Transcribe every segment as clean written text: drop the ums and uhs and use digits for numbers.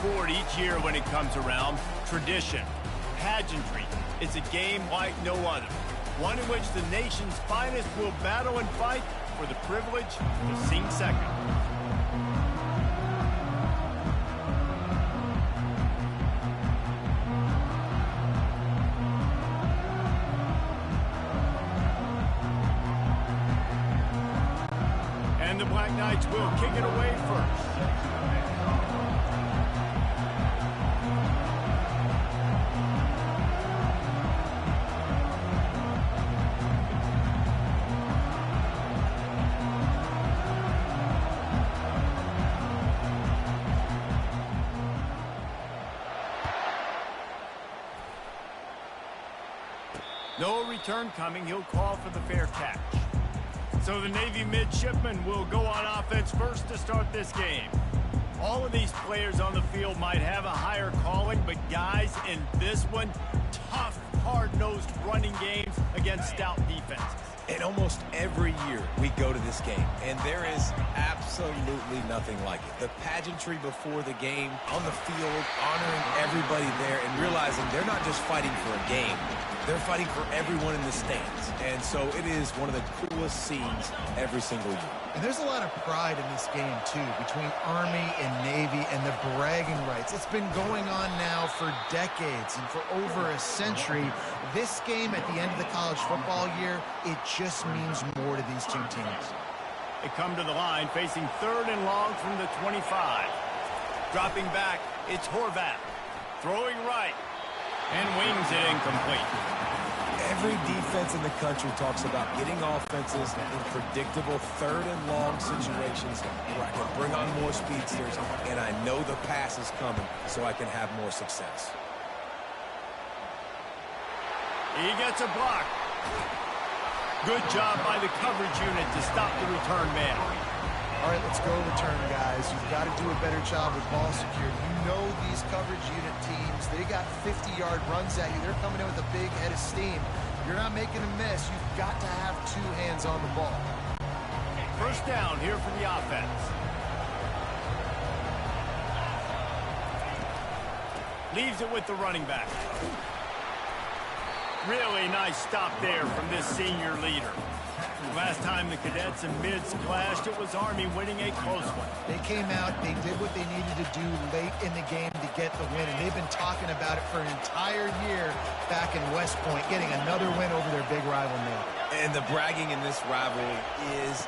forward each year when it comes around. Tradition, pageantry. It's a game like no other. One in which the nation's finest will battle and fight for the privilege to sing second. And the Black Knights will kick it away first. No return coming. He'll call for the fair catch. So the Navy midshipmen will go on offense first to start this game. All of these players on the field might have a higher calling, but guys, in this one, tough, hard-nosed running games against stout defenses. And almost every year we go to this game, and there is absolutely nothing like it. The pageantry before the game, on the field, honoring everybody there, and realizing they're not just fighting for a game, they're fighting for everyone in the stands. And so it is one of the coolest scenes every single year. And there's a lot of pride in this game, too, between Army and Navy and the bragging rights. It's been going on now for decades and for over a century. This game at the end of the college football year, it just means more to these two teams. They come to the line facing 3rd and long from the 25. Dropping back, it's Horvath. Throwing right. And wings it incomplete. Every defense in the country talks about getting offenses in predictable 3rd and long situations where I can bring on more speedsters and I know the pass is coming so I can have more success. He gets a block. Good job by the coverage unit to stop the return man. All right, let's go return, guys. You've got to do a better job with ball security. You know these coverage unit teams, they got 50-yard runs at you. They're coming in with a big head of steam. You're not making a miss. You've got to have 2 hands on the ball. First down here for the offense. Leaves it with the running back. Really nice stop there from this senior leader. Last time the cadets and mids clashed, it was Army winning a close one. They came out, they did what they needed to do late in the game to get the win, and they've been talking about it for an entire year back in West Point, getting another win over their big rival Navy. And the bragging in this rivalry is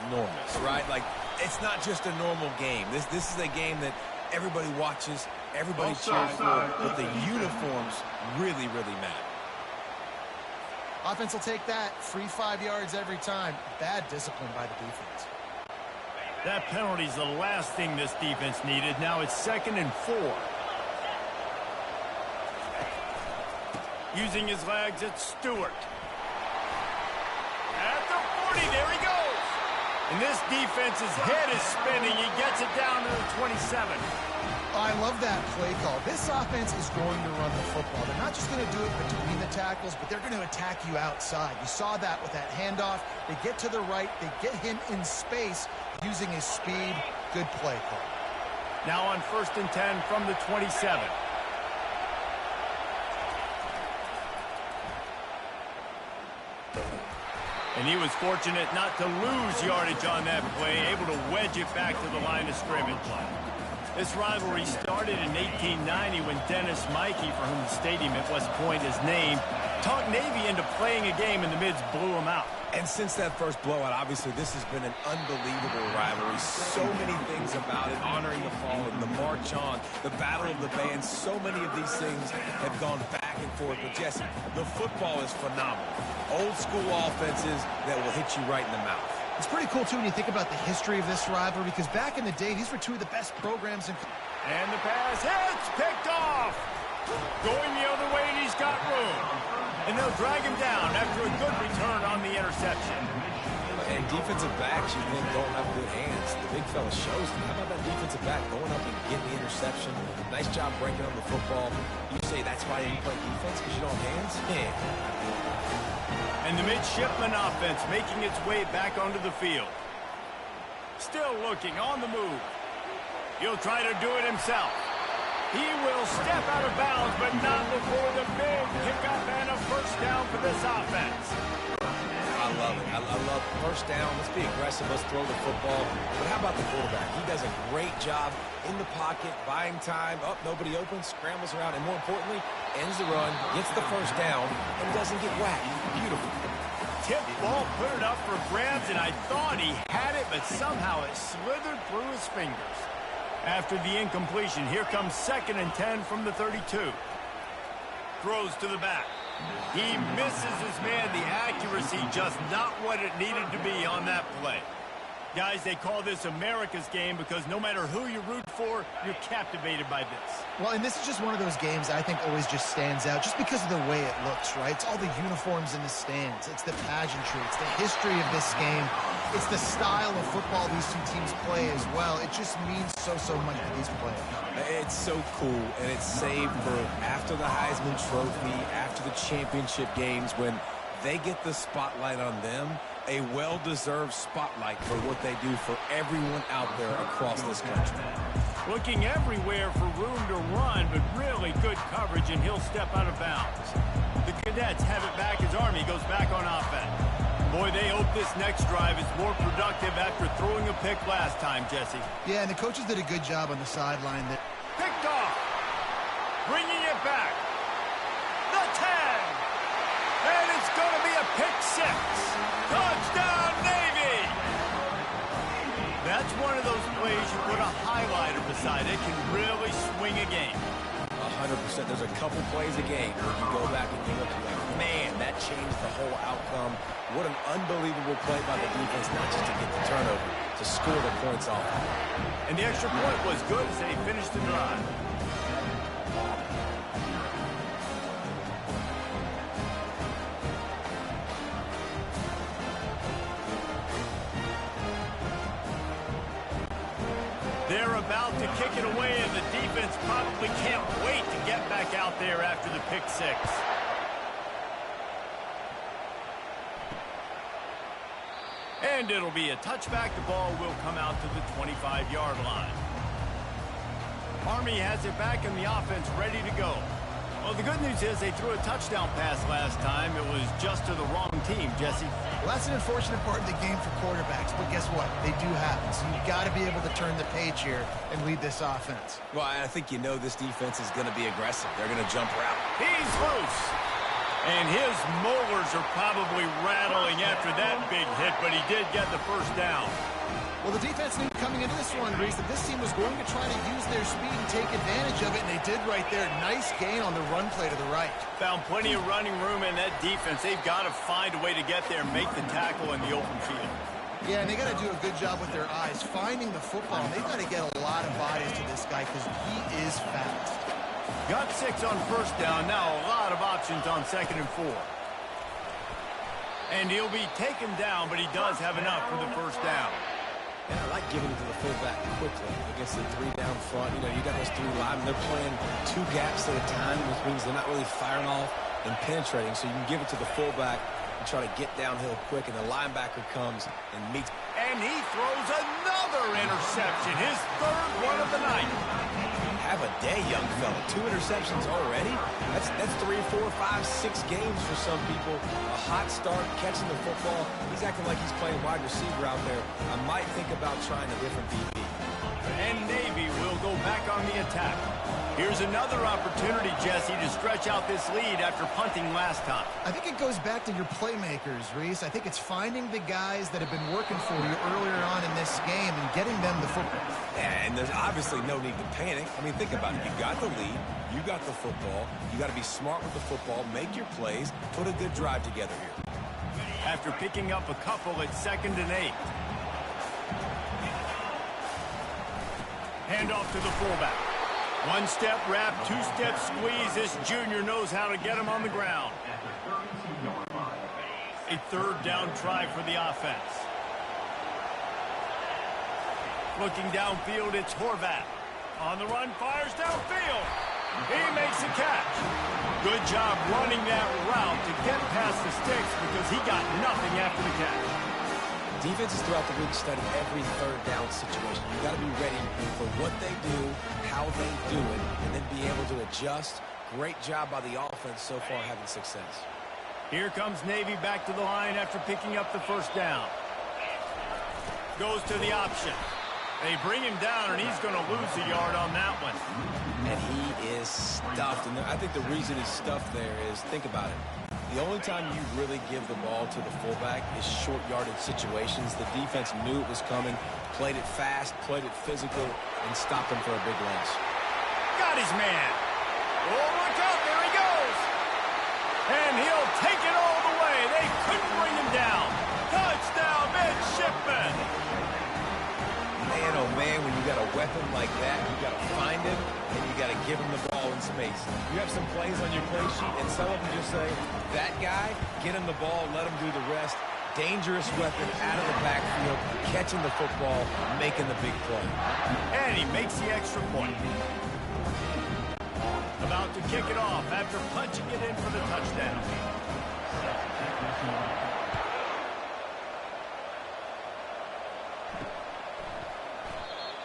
enormous, right? Like, it's not just a normal game. This is a game that everybody watches, everybody cheers for, but the uniforms really, really matter. Offense will take that. Free 5 yards every time. Bad discipline by the defense. That penalty's the last thing this defense needed. Now it's 2nd and 4. Using his legs, it's Stewart. At the 40, there he goes. And this defense's head is spinning. He gets it down to the 27. I love that play call. This offense is going to run the football. They're not just going to do it between the tackles, but they're going to attack you outside. You saw that with that handoff. They get to the right. They get him in space using his speed. Good play call. Now on 1st and 10 from the 27. And he was fortunate not to lose yardage on that play, able to wedge it back to the line of scrimmage. This rivalry started in 1890 when Dennis Mikey, for whom the stadium at West Point is named, talked Navy into playing a game, and the mids blew him out. And since that first blowout, obviously, this has been an unbelievable rivalry. So many things about it, honoring the fallen, the march on, the battle of the bands. So many of these things have gone back and forth. But, Jesse, the football is phenomenal. Old school offenses that will hit you right in the mouth. It's pretty cool, too, when you think about the history of this rivalry, because back in the day, these were 2 of the best programs in... And the pass hits, picked off. Going the other way, and he's got room. And they'll drag him down after a good return on the interception. And defensive backs, you think, don't have good hands. The big fella shows them. How about that defensive back going up and getting the interception? Nice job breaking on the football. You say that's why you play defense, because you don't have hands? Yeah. And the midshipman offense making its way back onto the field. Still looking on the move. He'll try to do it himself. He will step out of bounds, but not before the big pickup and a first down for this offense. I love it. I love first down. Let's be aggressive. Let's throw the football. But how about the quarterback? He does a great job in the pocket, buying time. Up, nobody open, scrambles around, and more importantly, ends the run, gets the first down, and doesn't get whacked. Beautiful. Tip ball, put it up for grabs, and I thought he had it, but somehow it slithered through his fingers. After the incompletion, here comes 2nd and 10 from the 32. Throws to the back. He misses his man. The accuracy just not what it needed to be on that play. Guys, they call this America's game because no matter who you root for, you're captivated by this. Well, and this is just one of those games I think always just stands out just because of the way it looks, right? It's all the uniforms in the stands. It's the pageantry. It's the history of this game. It's the style of football these two teams play as well. It just means so much to these players. It's so cool, and it's saved for after the Heisman Trophy, after the championship games, when they get the spotlight on them, a well-deserved spotlight for what they do for everyone out there across this country. Looking everywhere for room to run, but really good coverage, and he'll step out of bounds. The Cadets have it back as Army goes back on offense. Boy, they hope this next drive is more productive after throwing a pick last time, Jesse. Yeah, and the coaches did a good job on the sideline. That picked off. Bringing it back. The 10. And it's going to be a pick 6. Touchdown, Navy! That's one of those plays you put a highlighter beside it, can really swing a game. 100%. There's a couple plays a game where you go back and you look, you're like, man, that changed the whole outcome. What an unbelievable play by the defense, not just to get the turnover, to score the points off. And the extra point was good as they finished the drive. They're about to kick it away, and the defense probably can't wait to get back out there after the pick 6. And it'll be a touchback. The ball will come out to the 25-yard line. Army has it back in the offense, ready to go. Well, the good news is they threw a touchdown pass last time. It was just to the wrong team, Jesse. Well, that's an unfortunate part of the game for quarterbacks, but guess what? They do happen, so you've got to be able to turn the page here and lead this offense. Well, I think you know this defense is going to be aggressive. They're going to jump around. He's loose. And his molars are probably rattling after that big hit, but he did get the first down. Well, the defense knew coming into this one, Reese, that this team was going to try to use their speed and take advantage of it, and they did right there. Nice gain on the run play to the right. Found plenty of running room in that defense. They've got to find a way to get there and make the tackle in the open field. Yeah, and they got to do a good job with their eyes, finding the football. And they've got to get a lot of bodies to this guy because he is fast. Got 6 on first down. Now a lot of options on 2nd and 4. And he'll be taken down, but he does have enough for the first down. And I like giving it to the fullback quickly against the 3 down front. You know, you got those 3 linemen. They're playing 2 gaps at a time, which means they're not really firing off and penetrating. So you can give it to the fullback and try to get downhill quick, and the linebacker comes and meets. And he throws another interception, his 3rd one of the night. Have a day, young fella. 2 interceptions already? That's 3, 4, 5, 6 games for some people. A hot start, catching the football. He's acting like he's playing wide receiver out there. I might think about trying a different DB. And Navy will go back on the attack. Here's another opportunity, Jesse, to stretch out this lead after punting last time. I think it goes back to your playmakers, Reese. I think it's finding the guys that have been working for you earlier on in this game and getting them the football. And there's obviously no need to panic. I mean, think about it. You got the lead. You got the football. You got to be smart with the football. Make your plays. Put a good drive together here. After picking up a couple at 2nd and 8. Hand off to the fullback. 1-step wrap, 2-step squeeze. This junior knows how to get him on the ground. A 3rd down try for the offense. Looking downfield, it's Horvath. On the run, fires downfield. He makes a catch. Good job running that route to get past the sticks because he got nothing after the catch. Defenses throughout the league study every third down situation. You got to be ready for what they do, how they do it, and then be able to adjust. Great job by the offense so far having success. Here comes Navy back to the line after picking up the first down. Goes to the option. They bring him down, and he's going to lose a yard on that one. And he is stuffed. And I think the reason he's stuffed there is, think about it. The only time you really give the ball to the fullback is short yardage situations. The defense knew it was coming, played it fast, played it physical, and stopped him for a big loss. Got his man. Oh, look out, there he goes. And he'll take it all the way. They couldn't bring him down. Touchdown, midshipman. Man, oh man, when you got a weapon like that, you got to find him, and you got to give him the ball in space. You have some plays on your play sheet, and some of them just say, that guy, get him the ball, let him do the rest. Dangerous weapon out of the backfield, catching the football, making the big play. And he makes the extra point. About to kick it off after punching it in for the touchdown.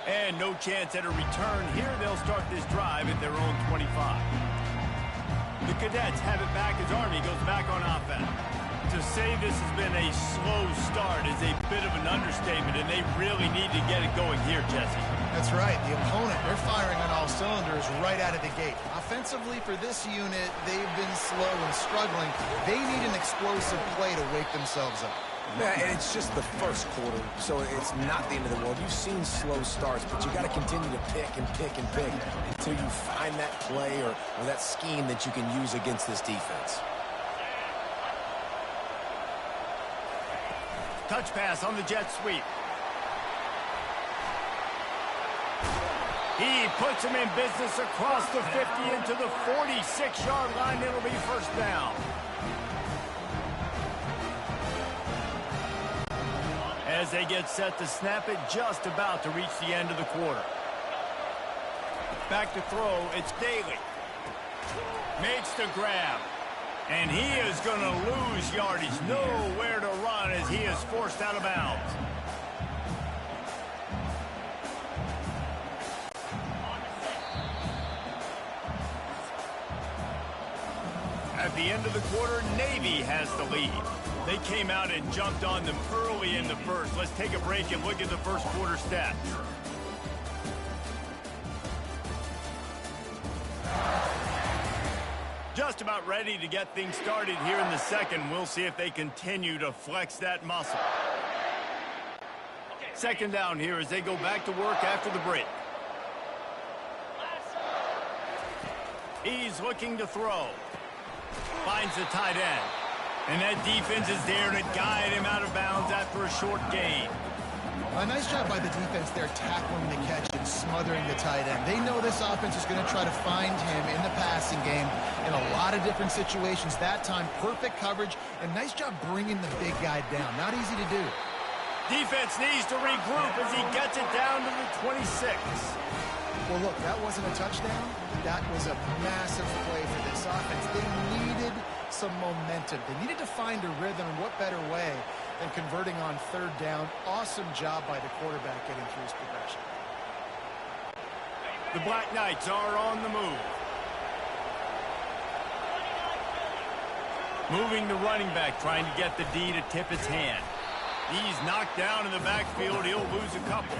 And no chance at a return. Here they'll start this drive at their own 25. The Cadets have it back as Army goes back on offense. To say this has been a slow start is a bit of an understatement, and they really need to get it going here, Jesse. That's right. The opponent, they're firing on all cylinders right out of the gate. Offensively, for this unit, they've been slow and struggling. They need an explosive play to wake themselves up. Yeah, and it's just the first quarter, so it's not the end of the world. You've seen slow starts, but you got to continue to pick and pick and pick until you find that play or that scheme that you can use against this defense. Touch pass on the jet sweep. He puts him in business across the 50 into the 46-yard line. It'll be first down. As they get set to snap it, just about to reach the end of the quarter. Back to throw, it's Daly. Makes the grab. And he is going to lose yardage. Nowhere to run as he is forced out of bounds. At the end of the quarter, Navy has the lead. They came out and jumped on them early in the first. Let's take a break and look at the first quarter stats. Just about ready to get things started here in the second. We'll see if they continue to flex that muscle. Second down here as they go back to work after the break. He's looking to throw. Finds the tight end. And that defense is there to guide him out of bounds after a short gain. A nice job by the defense there tackling the catch and smothering the tight end. They know this offense is going to try to find him in the passing game in a lot of different situations. That time, perfect coverage, and nice job bringing the big guy down. Not easy to do. Defense needs to regroup as he gets it down to the 26. Well, look, that wasn't a touchdown. That was a massive play for this offense. They needed some momentum. They needed to find a rhythm, and what better way than converting on third down. Awesome job by the quarterback getting through his progression. The Black Knights are on the move. Moving the running back, trying to get the D to tip his hand. He's knocked down in the backfield. He'll lose a couple.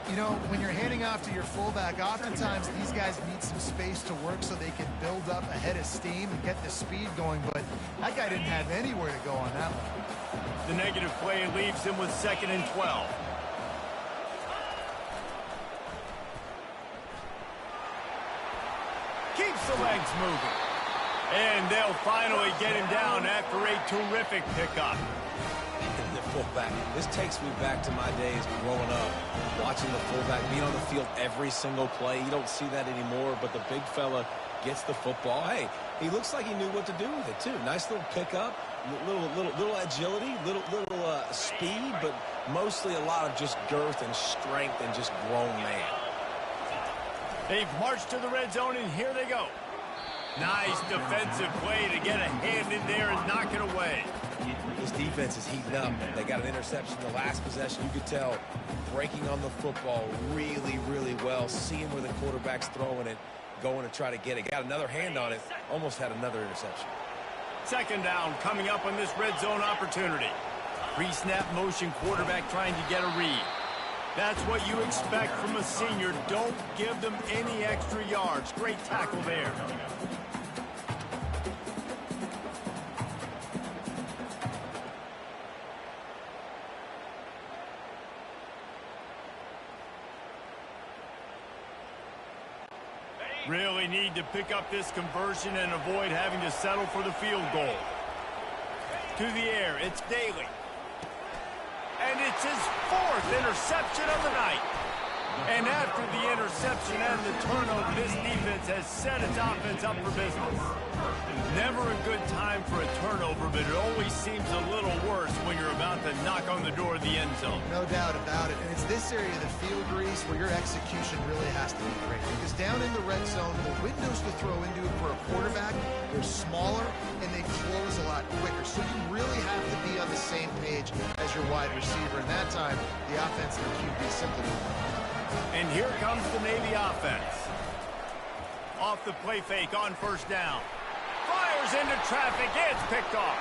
You know, when you're handing off to your fullback, oftentimes these guys need some space to work so they can build up a head of steam and get the speed going, but that guy didn't have anywhere to go on that one. The negative play leaves him with 2nd and 12. Keeps the legs moving. And they'll finally get him down after a terrific pickup. Fullback. This takes me back to my days growing up, watching the fullback being on the field every single play. You don't see that anymore, but the big fella gets the football. Hey, he looks like he knew what to do with it too. Nice little pickup, little agility, little speed, but mostly a lot of just girth and strength and just grown man. They've marched to the red zone, and here they go. Nice defensive play to get a hand in there and knock it away. This defense is heating up. They got an interception the last possession. You could tell breaking on the football really, really well, seeing where the quarterback's throwing it, going to try to get it. Got another hand on it, almost had another interception. Second down coming up on this red zone opportunity. Pre-snap motion quarterback trying to get a read. That's what you expect from a senior. Don't give them any extra yards. Great tackle there. Really need to pick up this conversion and avoid having to settle for the field goal. To the air, it's Daly. And it's his fourth interception of the night. And after the interception and the turnover, this defense has set its offense up for business. Never a good time for a turnover, but it always seems a little worse when you're about to knock on the door of the end zone. No doubt about it. And it's this area of the field, Reese, where your execution really has to be great. Because down in the red zone, the windows to throw into for a quarterback, they're smaller and they close a lot quicker. So you really have to be on the same page as your wide receiver. And that time, the offense and the QB simply don't work. And here comes the Navy offense. Off the play fake on first down. Fires into traffic. It's picked off.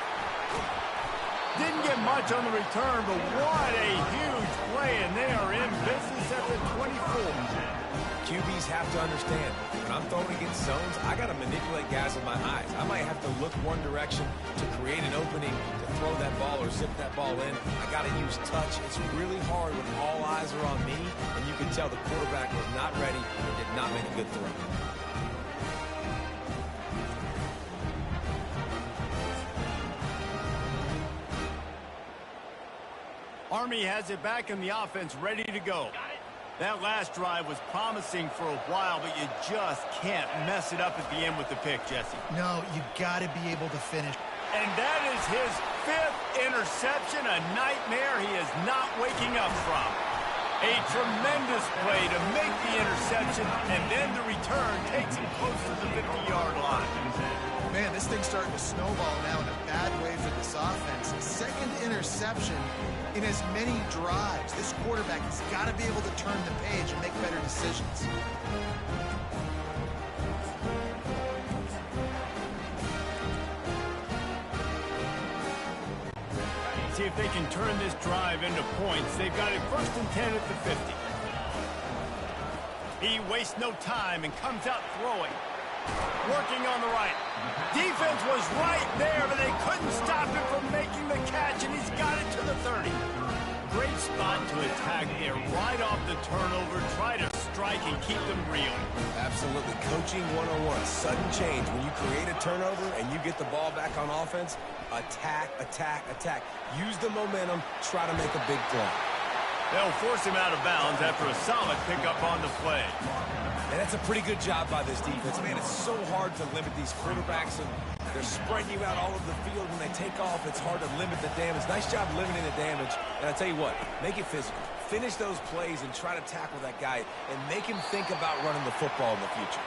Didn't get much on the return, but what a huge play, and they are in business at the 24. QBs have to understand, when I'm throwing against zones, I got to manipulate guys with my eyes. I might have to look one direction to create an opening to throw that ball or zip that ball in. I got to use touch. It's really hard when all eyes are on me, and you can tell the quarterback was not ready and did not make a good throw. Army has it back in the offense, ready to go. That last drive was promising for a while, but you just can't mess it up at the end with the pick, Jesse. No, you got to be able to finish. And that is his fifth interception, a nightmare he is not waking up from. A tremendous play to make the interception, and then the return takes him close to the 50-yard line. Man, this thing's starting to snowball now in a bad way for this offense. Second interception in as many drives. This quarterback has got to be able to turn the page and make better decisions. See if they can turn this drive into points. They've got it first and 10 at the 50. He wastes no time and comes out throwing. Working on the right. Defense was right there, but they couldn't stop him from making the catch, and he's got it to the 30. Great spot to attack there. Right off the turnover, try to strike and keep them reeling. Absolutely. Coaching 101. Sudden change. When you create a turnover and you get the ball back on offense, attack, attack, attack. Use the momentum. Try to make a big play. They'll force him out of bounds after a solid pickup on the play. And that's a pretty good job by this defense. Man, it's so hard to limit these quarterbacks, and they're spreading you out all over the field. When they take off, it's hard to limit the damage. Nice job limiting the damage. And I tell you what, make it physical. Finish those plays and try to tackle that guy and make him think about running the football in the future.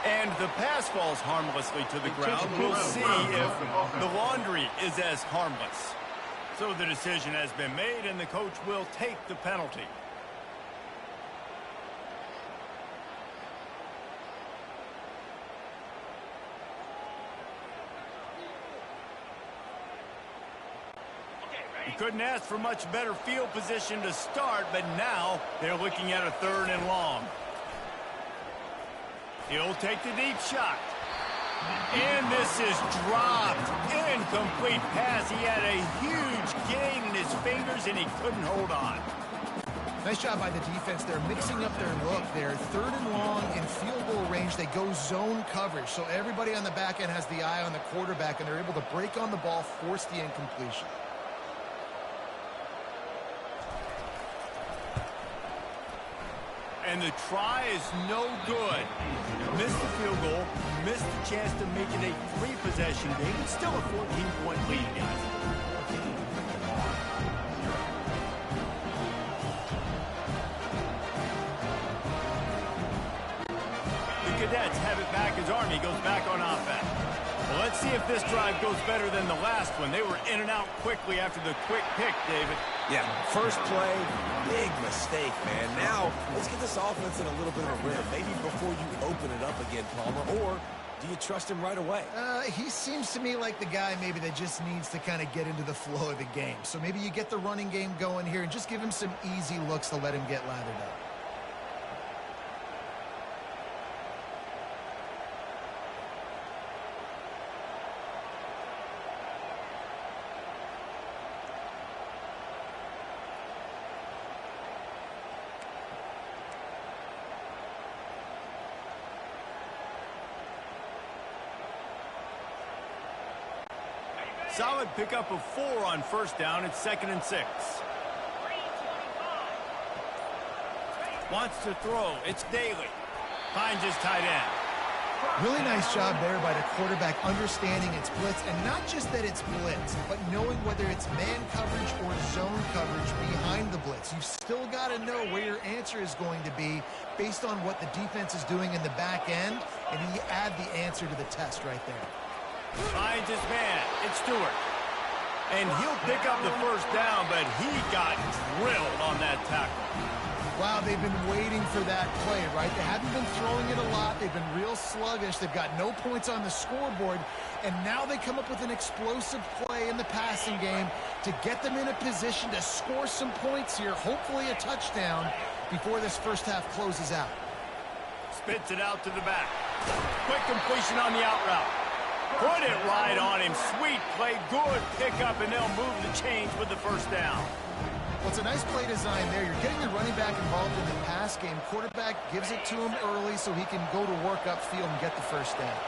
And the pass falls harmlessly to the ground. We'll see if the laundry is as harmless. So the decision has been made, and the coach will take the penalty. You couldn't ask for much better field position to start, but now they're looking at a third and long. He'll take the deep shot. And this is dropped. Incomplete pass. He had a huge gain in his fingers, and he couldn't hold on. Nice job by the defense. They're mixing up their look there. Third and long in field goal range. They go zone coverage. So everybody on the back end has the eye on the quarterback, and they're able to break on the ball, force the incompletion. And the try is no good. Missed the field goal, missed the chance to make it a three-possession game. It's still a 14-point lead, guys. The Cadets have it back as Army goes back on offense. Well, let's see if this drive goes better than the last one. They were in and out quickly after the quick pick, David. Yeah, first play, big mistake, man. Now, let's get this offense in a little bit of a rhythm. Maybe before you open it up again, Palmer, or do you trust him right away? He seems to me like the guy maybe that just needs to kind of get into the flow of the game. So maybe you get the running game going here and just give him some easy looks to let him get lathered up. Solid pickup of 4 on first down. It's 2nd and 6. Wants to throw. It's Daly. Finds his tight end. Really nice job there by the quarterback understanding it's blitz, and not just that it's blitz, but knowing whether it's man coverage or zone coverage behind the blitz. You've still got to know where your answer is going to be based on what the defense is doing in the back end, and you add the answer to the test right there. Finds his man. It's Stewart. And he'll pick up the first down, but he got drilled on that tackle. Wow, they've been waiting for that play, right? They haven't been throwing it a lot. They've been real sluggish. They've got no points on the scoreboard. And now they come up with an explosive play in the passing game to get them in a position to score some points here, hopefully a touchdown, before this first half closes out. Spits it out to the back. Quick completion on the out route. Put it right on him. Sweet play. Good pickup, and they'll move the chains with the first down. Well, it's a nice play design there. You're getting the running back involved in the pass game. Quarterback gives it to him early so he can go to work upfield and get the first down.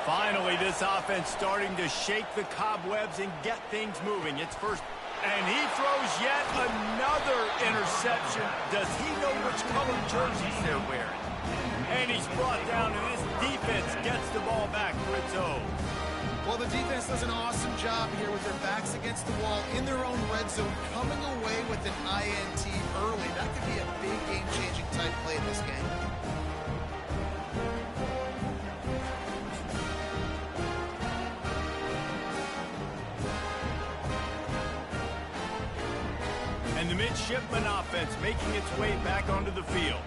Finally, this offense starting to shake the cobwebs and get things moving. It's first, and he throws yet another interception. Does he know which color jerseys they're wearing? And he's brought down, and this defense gets the ball back for its own. Well, the defense does an awesome job here with their backs against the wall in their own red zone, coming away with an INT early. That could be a big game-changing type play in this game. And the midshipman offense making its way back onto the field.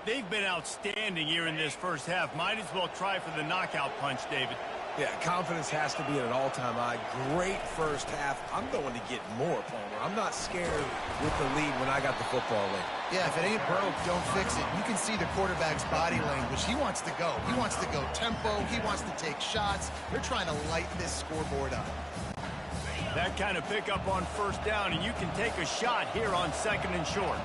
They've been outstanding here in this first half. Might as well try for the knockout punch, David. Yeah, confidence has to be at an all-time high. Great first half. I'm going to get more, Palmer. I'm not scared with the lead when I got the football in. Yeah, if it ain't broke, don't fix it. You can see the quarterback's body language. He wants to go. He wants to go tempo. He wants to take shots. They're trying to light this scoreboard up. That kind of pickup on first down, and you can take a shot here on 2nd and short.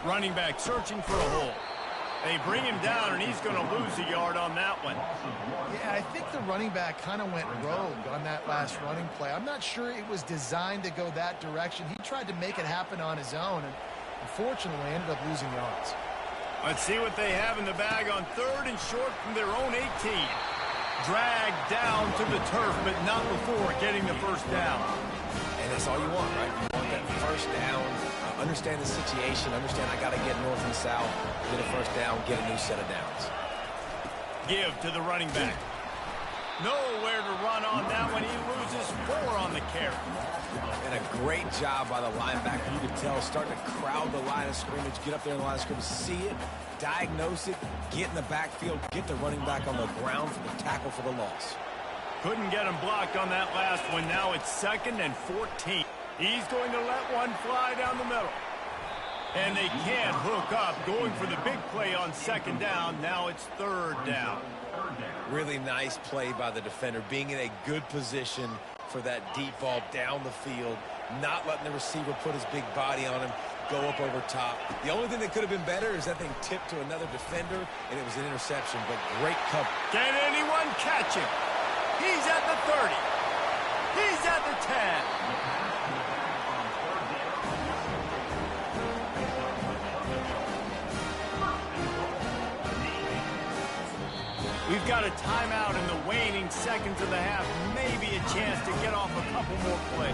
Running back searching for a hole. They bring him down, and he's going to lose a yard on that one. Yeah, I think the running back kind of went rogue on that last running play. I'm not sure it was designed to go that direction. He tried to make it happen on his own, and unfortunately ended up losing yards. Let's see what they have in the bag on 3rd and short from their own 18. Dragged down to the turf, but not before getting the first down. And that's all you want, right? You want that first down. Understand the situation. Understand I got to get north and south. Get a first down. Get a new set of downs. Give to the running back. Nowhere to run on that one. He loses 4 on the carry. And a great job by the linebacker. You could tell starting to crowd the line of scrimmage. Get up there in the line of scrimmage. See it. Diagnose it. Get in the backfield. Get the running back on the ground for the tackle for the loss. Couldn't get him blocked on that last one. Now it's 2nd and 14. He's going to let one fly down the middle. And they can't hook up. Going for the big play on 2nd down. Now it's 3rd down. Really nice play by the defender. Being in a good position for that deep ball down the field. Not letting the receiver put his big body on him. Go up over top. The only thing that could have been better is that thing tipped to another defender, and it was an interception, but great cover. Can anyone catch him? He's at the 30. He's at the 10. We've got a timeout in the waning seconds of the half. Maybe a chance to get off a couple more plays.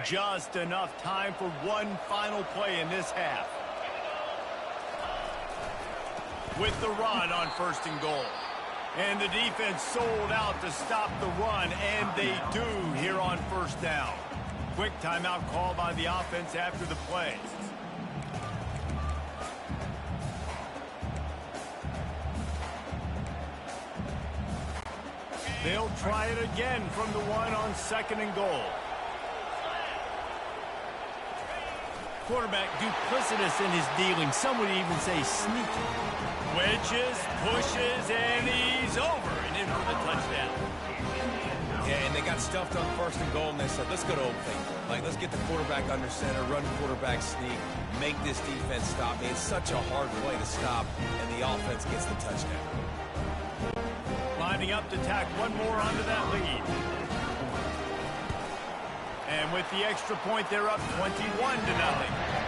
Just enough time for one final play in this half. With the run on 1st and goal. And the defense sold out to stop the run, and they do here on 1st down. Quick timeout call by the offense after the play. They'll try it again from the one on 2nd and goal. Quarterback duplicitous in his dealing. Some would even say sneaky. Wedges, pushes, and he's over and in for the touchdown. Yeah, and they got stuffed on 1st and goal, and they said, let's go to Old Faithful. Like, let's get the quarterback under center, run quarterback sneak, make this defense stop me. It's such a hard play to stop, and the offense gets the touchdown. Lining up to tack one more onto that lead. And with the extra point, they're up 21-0.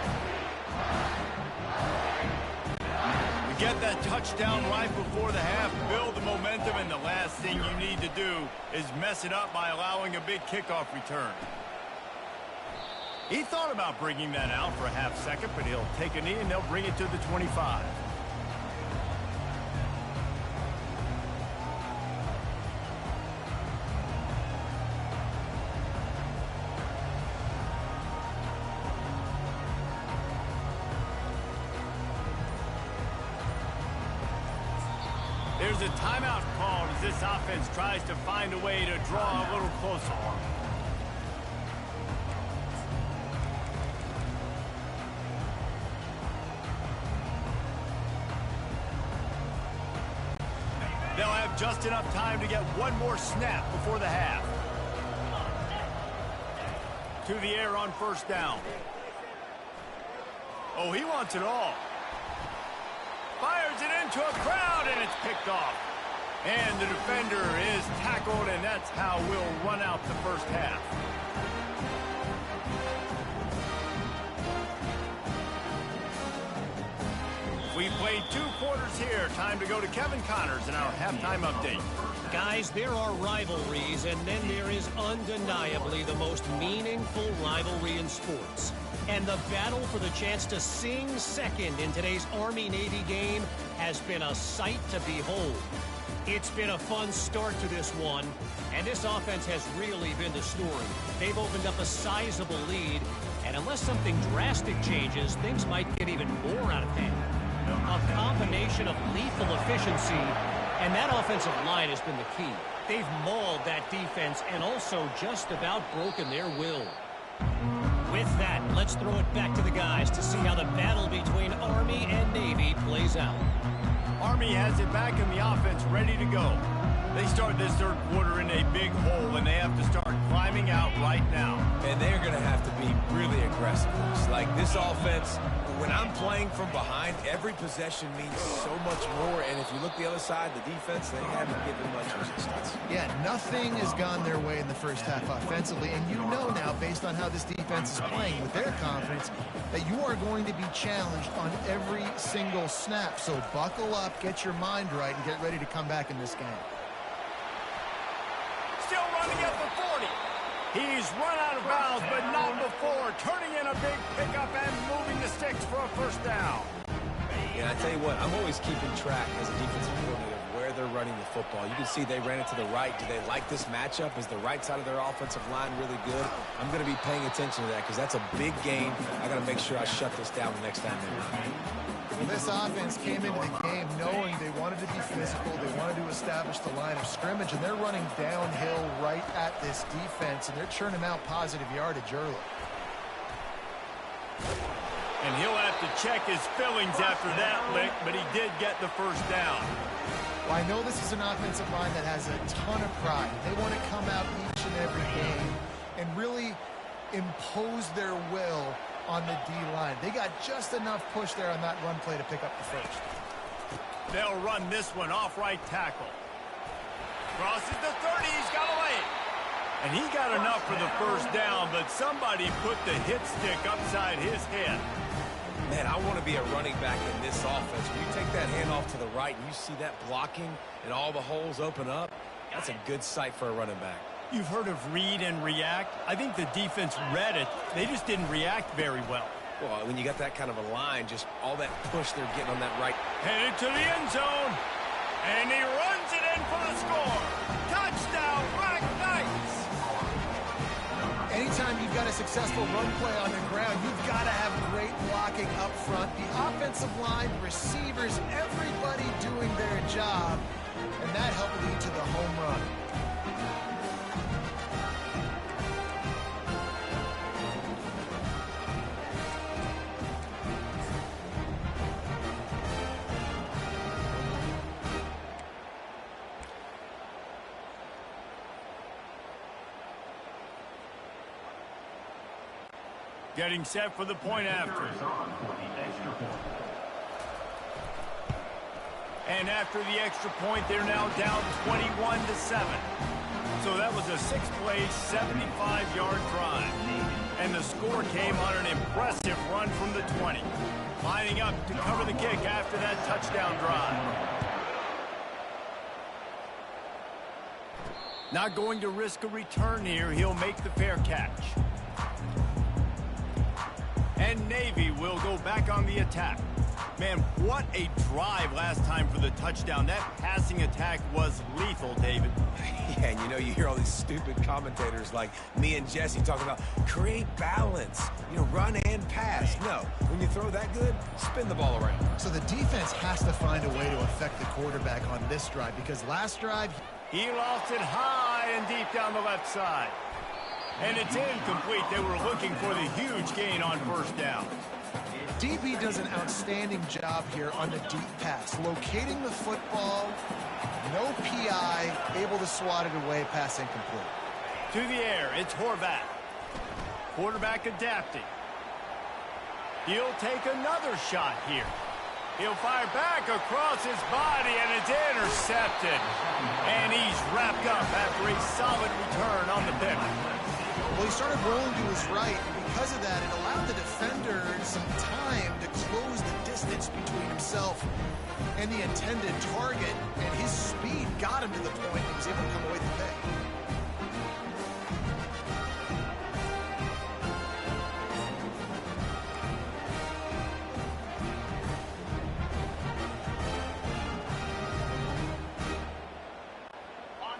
Get that touchdown right before the half, build the momentum, and the last thing you need to do is mess it up by allowing a big kickoff return. He thought about bringing that out for a half second, but he'll take a knee and they'll bring it to the 25. There's a timeout called as this offense tries to find a way to draw a little closer. They'll have just enough time to get one more snap before the half. To the air on 1st down. Oh, he wants it all. Fires it into a crowd, and it's picked off. And the defender is tackled, and that's how we'll run out the 1st half. We played 2 quarters here. Time to go to Kevin Connors in our halftime update. Guys, there are rivalries, and then there is undeniably the most meaningful rivalry in sports. And the battle for the chance to sing second in today's Army-Navy game has been a sight to behold. It's been a fun start to this one, and this offense has really been the story. They've opened up a sizable lead, and unless something drastic changes, things might get even more out of hand. A combination of lethal efficiency, and that offensive line has been the key. They've mauled that defense and also just about broken their will. With that, let's throw it back to the guys to see how the battle between Army and Navy plays out. Army has it back in the offense, ready to go. They start this 3rd quarter in a big hole, and they have to start climbing out right now. And they're going to have to be really aggressive. It's like this offense, when I'm playing from behind, every possession means so much more. And if you look the other side, the defense, they haven't given much resistance. Yeah, nothing has gone their way in the 1st half offensively. And you know now, based on how this defense is playing with their confidence, that you are going to be challenged on every single snap. So buckle up, get your mind right, and get ready to come back in this game. Still running at the 40. He's run out of bounds, but not before. Turning in a big pickup and moving the sticks for a 1st down. Yeah, I tell you what, I'm always keeping track as a defensive coordinator of where they're running the football. You can see they ran it to the right. Do they like this matchup? Is the right side of their offensive line really good? I'm going to be paying attention to that because that's a big game. I got to make sure I shut this down the next time they run. Well, this offense came into the game knowing they wanted to be physical, they wanted to establish the line of scrimmage, and they're running downhill right at this defense, and they're churning out positive yardage early. And he'll have to check his fillings after that lick, but he did get the 1st down. Well, I know this is an offensive line that has a ton of pride. They want to come out each and every game and really impose their will on the D-line. They got just enough push there on that run play to pick up the 1st. They'll run this one off right tackle. Crosses the 30, he's got away. And he got enough for the 1st down, but somebody put the hit stick upside his head. Man, I want to be a running back in this offense. When you take that handoff to the right and you see that blocking and all the holes open up, that's a good sight for a running back. You've heard of read and react. I think the defense read it. They just didn't react very well. Well, when you got that kind of a line, just all that push they're getting on that right. Headed to the end zone. And he runs it in for the score. Touchdown, Black Knights. Anytime you've got a successful run play on the ground, you've got to have great blocking up front. The offensive line, receivers, everybody doing their job. And that helped lead to the home run. Getting set for the point after. And after the extra point, they're now down 21-7. So that was a 6-play, 75-yard drive. And the score came on an impressive run from the 20. Lining up to cover the kick after that touchdown drive. Not going to risk a return here. He'll make the fair catch. And Navy will go back on the attack. Man, what a drive last time for the touchdown. That passing attack was lethal, David. Yeah, and you know, you hear all these stupid commentators like me and Jesse talking about create balance, you know, run and pass. No, when you throw that good, spin the ball around. So the defense has to find a way to affect the quarterback on this drive, because last drive, he lost it high and deep down the left side. And it's incomplete. They were looking for the huge gain on first down. DB does an outstanding job here on the deep pass, locating the football, no PI, able to swat it away, pass incomplete. To the air, it's Horvath. Quarterback adapting. He'll take another shot here. He'll fire back across his body, and it's intercepted. And he's wrapped up after a solid return on the pick. Well, he started rolling to his right, and because of that, it allowed the defender some time to close the distance between himself and the intended target, and his speed got him to the point he was able to come away with the pick.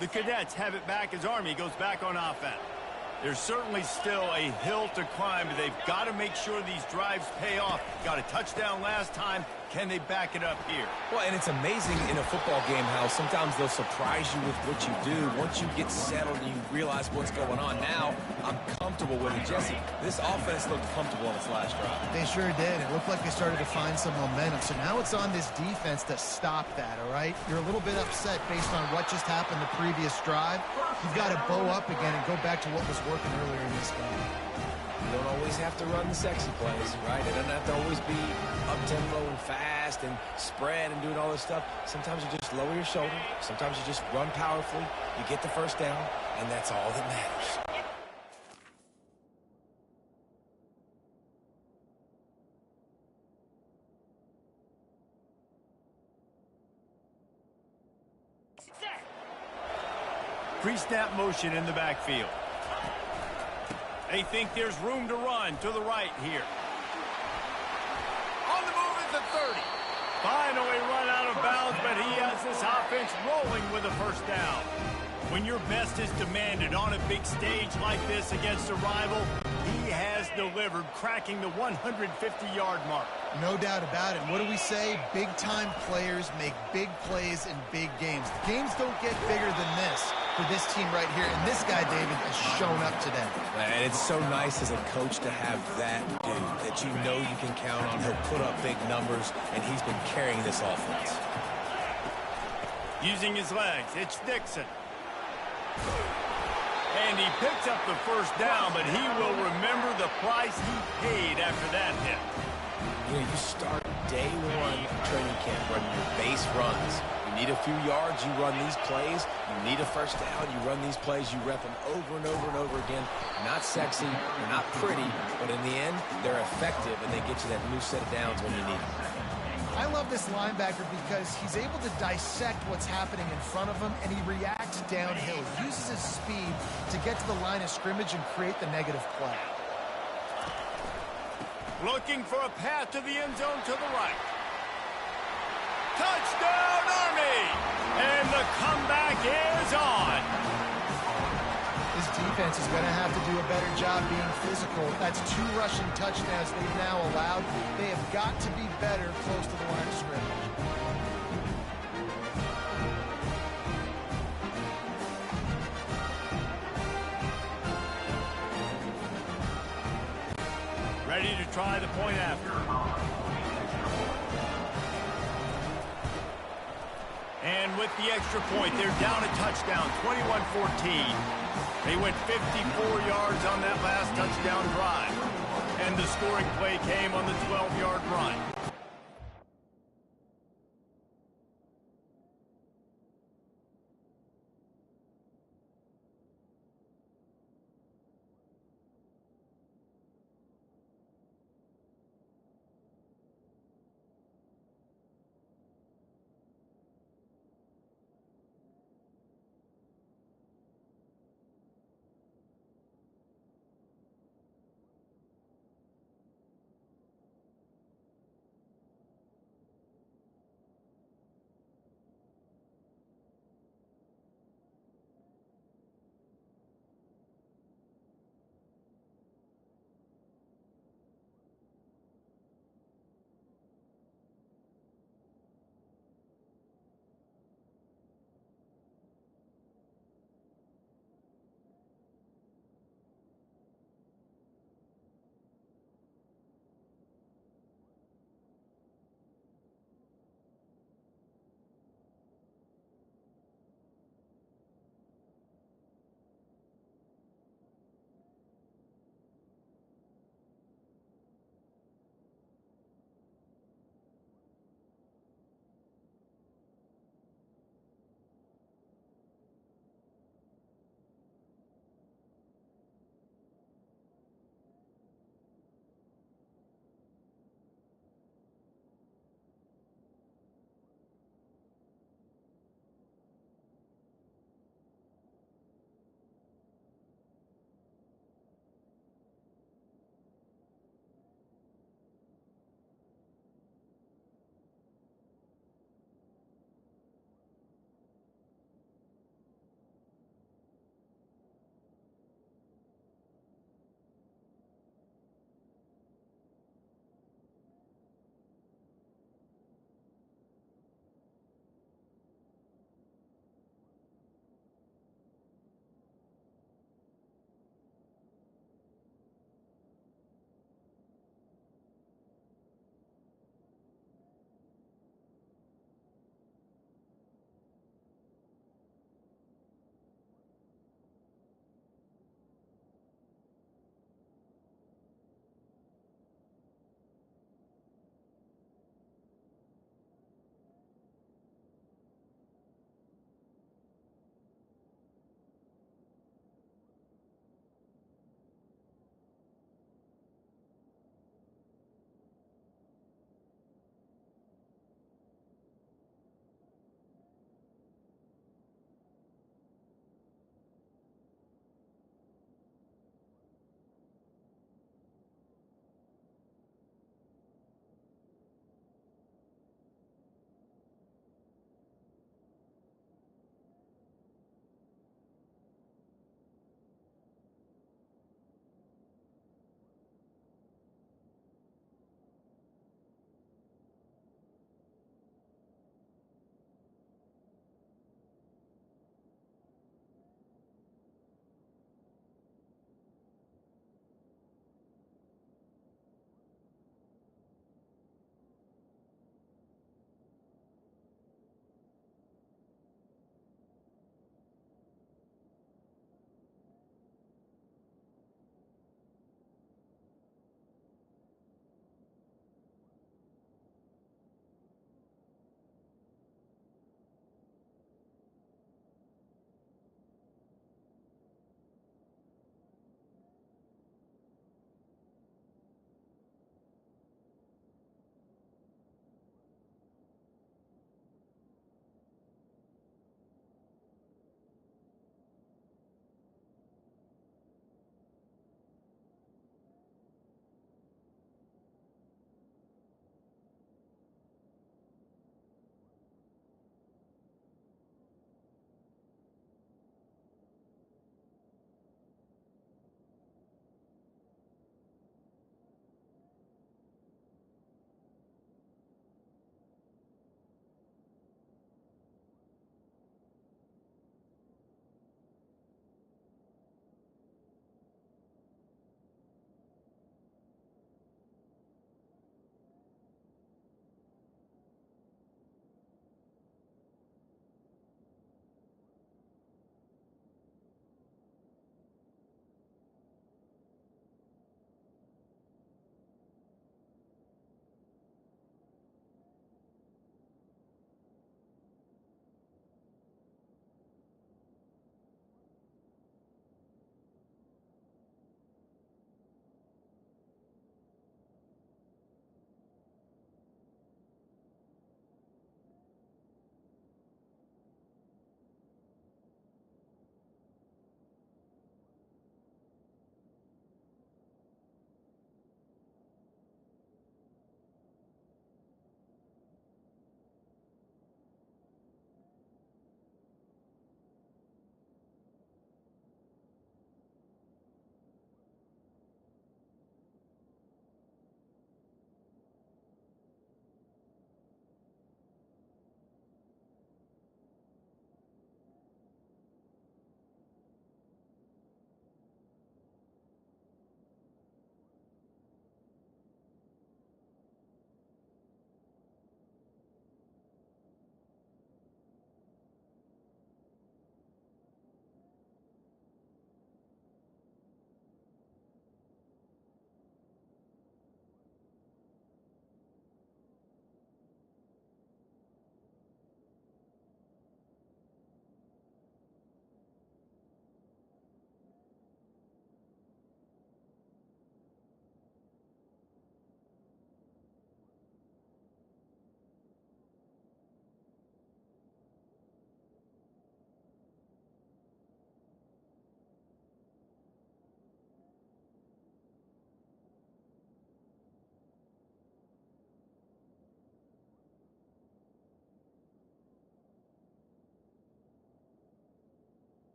The Cadets have it back as Army goes back on offense. There's certainly still a hill to climb, but they've got to make sure these drives pay off. Got a touchdown last time. Can they back it up here? Well, and it's amazing in a football game how sometimes they'll surprise you with what you do. Once you get settled and you realize what's going on, now I'm comfortable with it. Jesse, this offense looked comfortable on its last drive. They sure did. It looked like they started to find some momentum. So now it's on this defense to stop that, all right? You're a little bit upset based on what just happened the previous drive. You've got to bow up again and go back to what was working earlier in this game. You don't always have to run the sexy plays, right? It doesn't have to always be up-tempo and fast and spread and doing all this stuff. Sometimes you just lower your shoulder. Sometimes you just run powerfully. You get the first down, and that's all that matters. Pre-snap motion in the backfield. They think there's room to run to the right here. On the move at the 30. Finally run out of bounds, but he has this offense rolling with a first down. When your best is demanded on a big stage like this against a rival, he has delivered, cracking the 150-yard mark. No doubt about it. What do we say? Big-time players make big plays in big games. The games don't get bigger than this for this team right here, and this guy, David, has shown up today. And it's so nice as a coach to have that dude that you know you can count on. He'll put up big numbers, and he's been carrying this offense. Using his legs, it's Dixon. And he picks up the first down, but he will remember the price he paid after that hit. You know, you start day one of training camp running your base runs. You need a few yards, you run these plays. You need a first down, you run these plays. You rep them over and over and over again. Not sexy, they're not pretty, but in the end, they're effective, and they get you that new set of downs when you need them. I I love this linebacker because he's able to dissect what's happening in front of him, and he reacts downhill. He uses his speed to get to the line of scrimmage and create the negative play. Looking for a path to the end zone to the right. Touchdown, Army! And the comeback is on. This defense is going to have to do a better job being physical. That's 2 rushing touchdowns they've now allowed. They have got to be better close to the line of scrimmage. Ready to try the point after. And with the extra point, they're down a touchdown, 21-14. They went 54 yards on that last touchdown drive. And the scoring play came on the 12-yard run.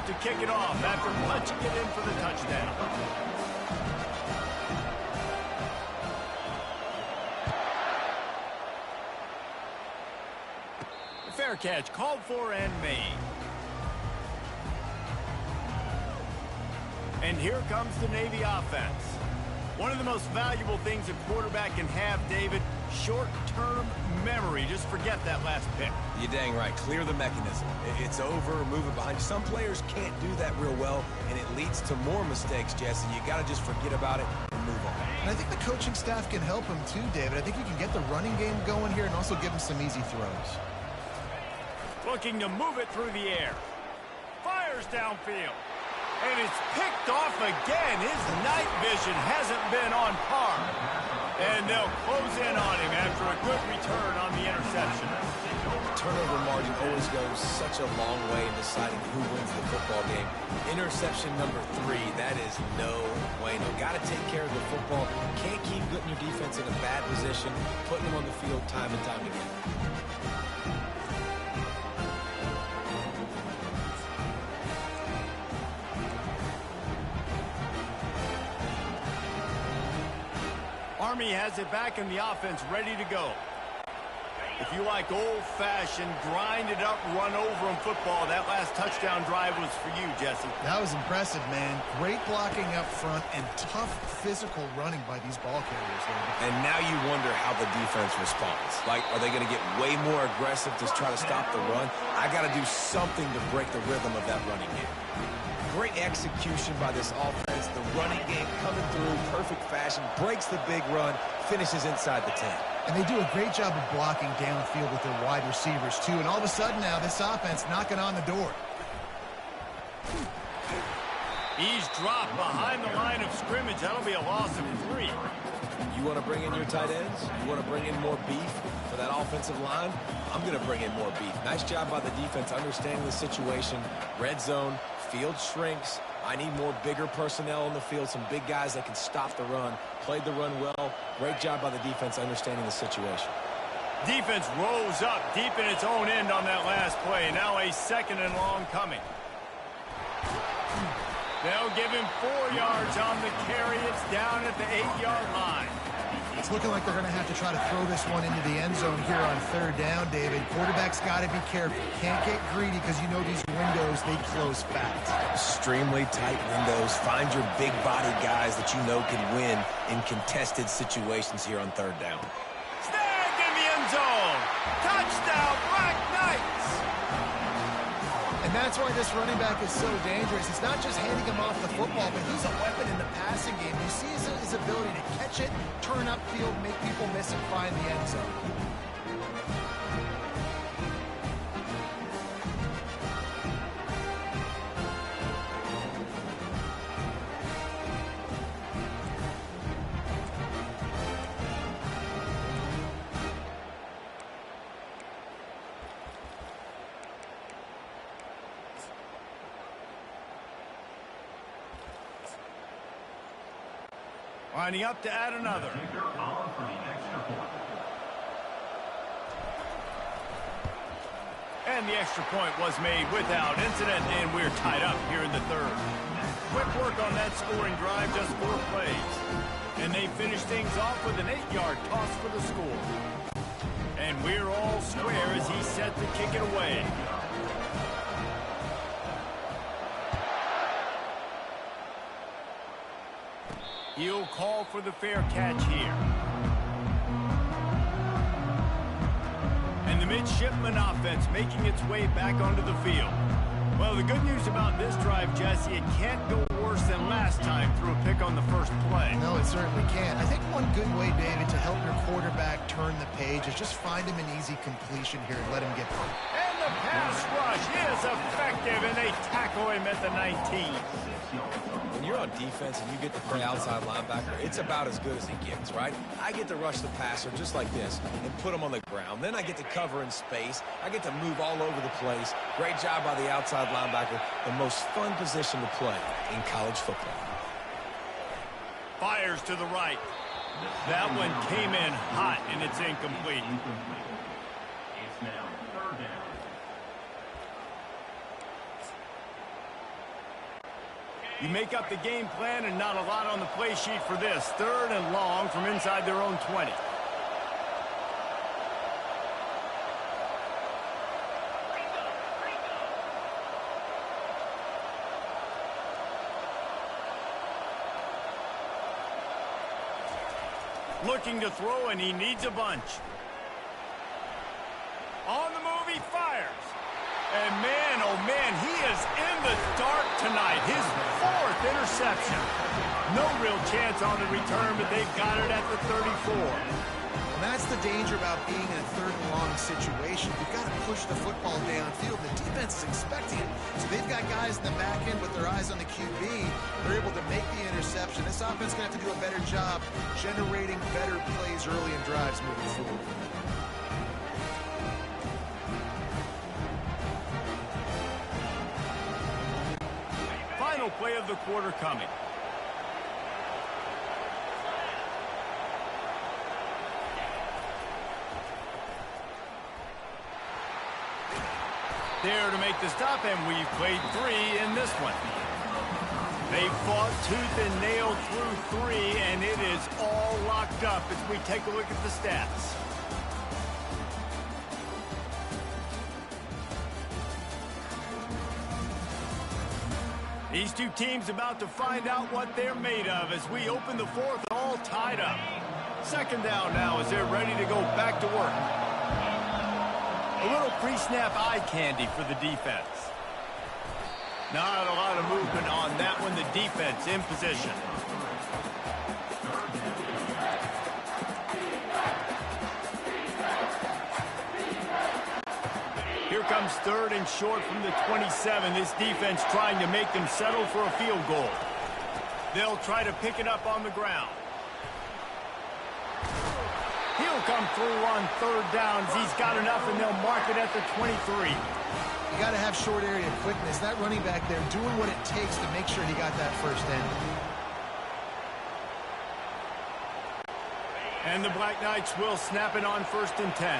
to kick it off after punching it in for the touchdown. Fair catch called for and made. And here comes the Navy offense. One of the most valuable things a quarterback can have, David, short-term memory. Just forget that last pick. You're dang right. Clear the mechanism. It's over, move it behind you. Some players can't do that real well, and it leads to more mistakes, Jesse. You got to just forget about it and move on. And I think the coaching staff can help him too, David. I think you can get the running game going here and also give him some easy throws. Looking to move it through the air. Fires downfield. And it's picked off again. His night vision hasn't been on par. And they'll close in on him after a good return on the interception. Turnover margin always goes such a long way in deciding who wins the football game. Interception number 3, that is no bueno. Got to take care of the football. Can't keep putting your defense in a bad position, putting them on the field time and time again. Army has it back in the offense, ready to go. If you like old-fashioned, grind-it-up, run-over-'em football, that last touchdown drive was for you, Jesse. That was impressive, man. Great blocking up front and tough physical running by these ball carriers, David. And now you wonder how the defense responds. Like, are they going to get way more aggressive to try to stop the run? I got to do something to break the rhythm of that running game. Great execution by this offense. The running game coming through, perfect fashion, breaks the big run, finishes inside the 10. And they do a great job of blocking downfield with their wide receivers, too. And all of a sudden now, this offense knocking on the door. He's dropped behind the line of scrimmage. That'll be a loss of 3. You want to bring in your tight ends? You want to bring in more beef for that offensive line? I'm going to bring in more beef. Nice job by the defense understanding the situation. Red zone, field shrinks. I need more bigger personnel on the field, some big guys that can stop the run. Played the run well. Great job by the defense understanding the situation. Defense rose up deep in its own end on that last play. Now a 2nd and long coming. They'll give him 4 yards on the carry. It's down at the 8-yard line. It's looking like they're going to have to try to throw this one into the end zone here on 3rd down, David. Quarterback's got to be careful. Can't get greedy because you know these windows, they close fast. Extremely tight windows. Find your big body guys that you know can win in contested situations here on 3rd down. Snagged in the end zone. Touchdown, Black Knights. And that's why this running back is so dangerous. It's not just handing him off the football, but he's a weapon in the passing game. You see his ability to catch it, turn upfield, make people miss, and find the end zone. Lining up to add another. And the extra point was made without incident, and we're tied up here in the 3rd. Quick work on that scoring drive, just 4 plays. And they finish things off with an 8-yard toss for the score. And we're all square as he's set to kick it away. He'll call for the fair catch here. And the midshipman offense making its way back onto the field. Well, the good news about this drive, Jesse, it can't go worse than last time through a pick on the first play. No, it certainly can't. I think one good way, David, to help your quarterback turn the page is just find him an easy completion here and let him get through. And the pass rush is effective, and they tackle him at the 19. When you're on defense and you get to play outside linebacker, it's about as good as it gets, right? I get to rush the passer just like this and put him on the ground. Then I get to cover in space. I get to move all over the place. Great job by the outside linebacker. The most fun position to play in college football. Fires to the right. That one came in hot, and it's incomplete. It's now 3rd down. You make up the game plan and not a lot on the play sheet for this. 3rd and long from inside their own 20. Looking to throw, and he needs a bunch. On the move, he fires. And man, oh man, he is in the dark tonight. His 4th interception. No real chance on the return, but they've got it at the 34. And that's the danger about being in a 3rd and long situation. You've got to push the football downfield. The defense is expecting it. So they've got guys in the back end with their eyes on the QB. They're able to make the interception. This offense is going to have to do a better job generating better plays early in drives moving forward. Final play of the quarter coming. There to make the stop, and we've played 3 in this one. They fought tooth and nail through 3, and it is all locked up as we take a look at the stats. These two teams about to find out what they're made of as we open the 4th, all tied up. 2nd down now as they're ready to go back to work. A little pre-snap eye candy for the defense. Not a lot of movement on that one. The defense in position. Here comes 3rd and short from the 27. This defense trying to make them settle for a field goal. They'll try to pick it up on the ground. He'll come through on 3rd downs. He's got enough, and they'll mark it at the 23. You got to have short area quickness. That running back there doing what it takes to make sure he got that 1st down. And the Black Knights will snap it on 1st and 10.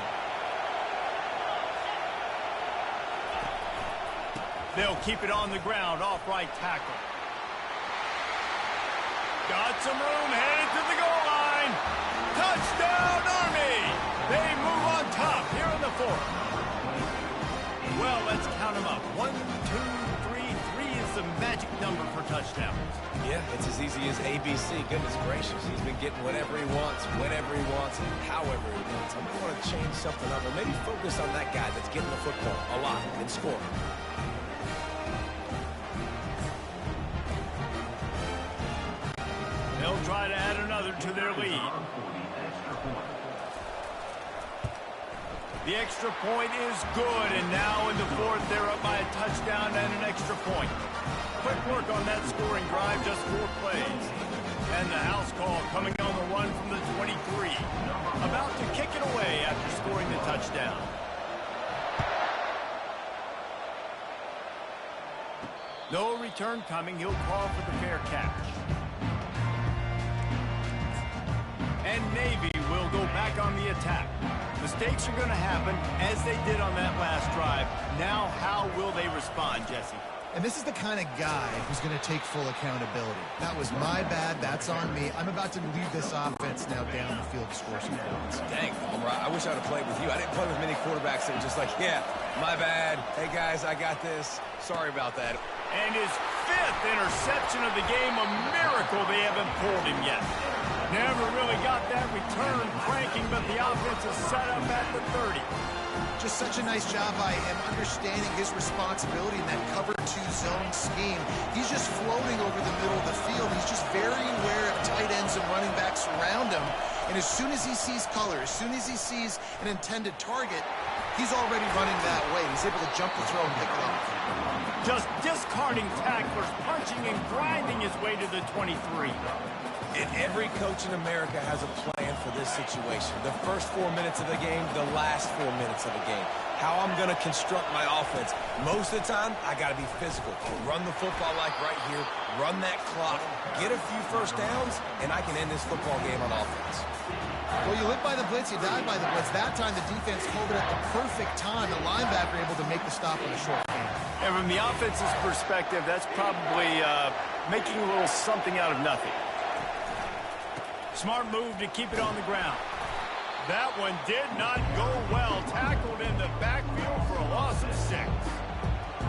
They'll keep it on the ground, off right tackle. Got some room, headed to the goal line. Touchdown, Army! They move on top here in the 4th. Well, let's count them up. 1, 2, 3. 3 is the magic number for touchdowns. Yeah, it's as easy as ABC. Goodness gracious. He's been getting whatever he wants, whenever he wants, and however he wants. I'm going to change something up, or maybe focus on that guy that's getting the football a lot and scoring. They'll try to add another to their lead. The extra point is good, and now in the 4th, they're up by a touchdown and an extra point. Quick work on that scoring drive, just 4 plays. And the house call coming on the run from the 23. About to kick it away after scoring the touchdown. No return coming. He'll call for the fair catch. And Navy will go back on the attack. Mistakes are going to happen, as they did on that last drive. Now, how will they respond, Jesse? And this is the kind of guy who's going to take full accountability. That was my bad. That's on me. I'm about to lead this offense now down the field to score some points. Dang, I wish I would have played with you. I didn't play with many quarterbacks that were just like, yeah, my bad. Hey, guys, I got this. Sorry about that. And his 5th interception of the game, a miracle they haven't pulled him yet. Never really got that return cranking, but the offense is set up at the 30. Just such a nice job by him understanding his responsibility in that cover 2 zone scheme. He's just floating over the middle of the field. He's just very aware of tight ends and running backs around him. And as soon as he sees color, as soon as he sees an intended target, he's already running that way. He's able to jump the throw and pick it off. Just discarding tacklers, punching and grinding his way to the 23. And every coach in America has a plan for this situation. The first 4 minutes of the game, the last 4 minutes of the game. How I'm going to construct my offense. Most of the time, I got to be physical. Run the football like right here. Run that clock. Get a few 1st downs, and I can end this football game on offense. Well, you live by the blitz, you die by the blitz. That time, the defense called it at the perfect time. The linebacker able to make the stop on a short game. And from the offense's perspective, that's probably making a little something out of nothing. Smart move to keep it on the ground. That one did not go well. Tackled in the backfield for a loss of 6.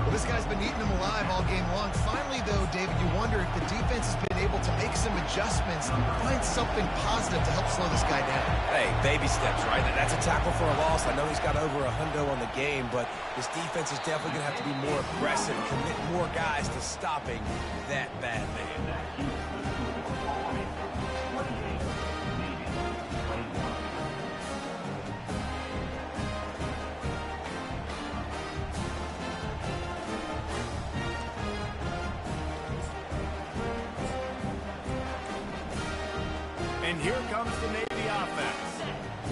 Well, this guy's been eating them alive all game long. Finally, though, David, you wonder if the defense has been able to make some adjustments, find something positive to help slow this guy down. Hey, baby steps, right? That's a tackle for a loss. I know he's got over $100 on the game, but this defense is definitely going to have to be more aggressive, commit more guys to stopping that bad man. And here comes the Navy offense.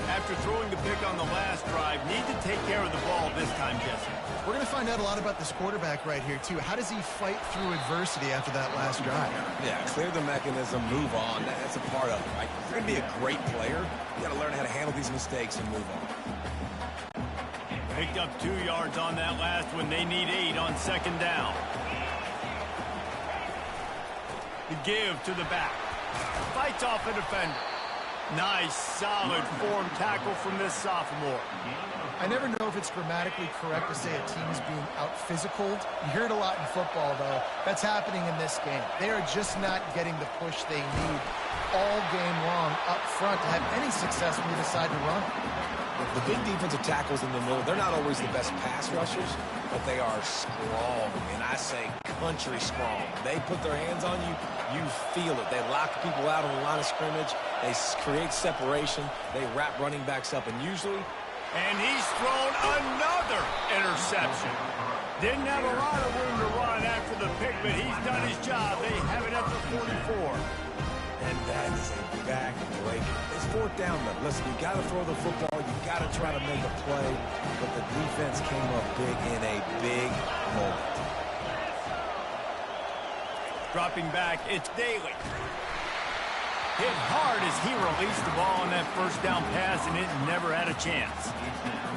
After throwing the pick on the last drive, need to take care of the ball this time, Jesse. We're going to find out a lot about this quarterback right here, too. How does he fight through adversity after that last drive? Yeah, clear the mechanism, move on. That's a part of it, right? If you're going to be a great player, you got to learn how to handle these mistakes and move on. Picked up 2 yards on that last one. They need 8 on second down. The give to the back. Fights off a defender. Nice, solid form tackle from this sophomore. I never know if it's grammatically correct to say a team is being out-physicaled. You hear it a lot in football, though. That's happening in this game. They are just not getting the push they need all game long up front to have any success when they decide to run. The big defensive tackles in the middle, they're not always the best pass rushers, but they are strong, and I say country strong. They put their hands on you, you feel it. They lock people out on the line of scrimmage. They create separation. They wrap running backs up, and usually... And he's thrown another interception. Didn't have a lot of room to run after the pick, but he's done his job. They have it at the 44. And that is a back-breaker. It's 4th down, though. Listen, you got to throw the football. You got to try to make a play. But the defense came up big in a big moment. Dropping back, it's Daly. Hit hard as he released the ball on that first down pass, and it never had a chance.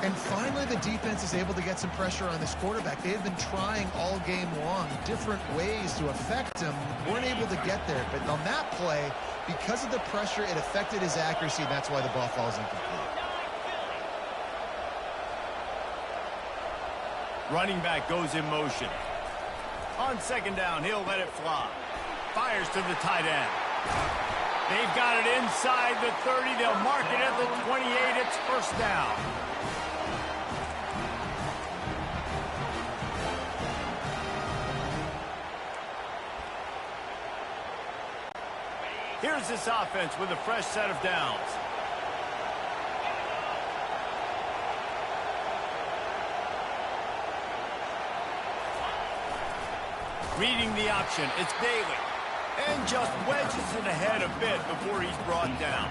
And finally, the defense is able to get some pressure on this quarterback. They had been trying all game long different ways to affect him. Weren't able to get there. But on that play, because of the pressure, it affected his accuracy, and that's why the ball falls incomplete. Running back goes in motion. On second down, he'll let it fly. Fires to the tight end. They've got it inside the 30. They'll mark it at the 28. It's first down. Here's this offense with a fresh set of downs. Reading the option, it's Daly. And just wedges it ahead a bit before he's brought down.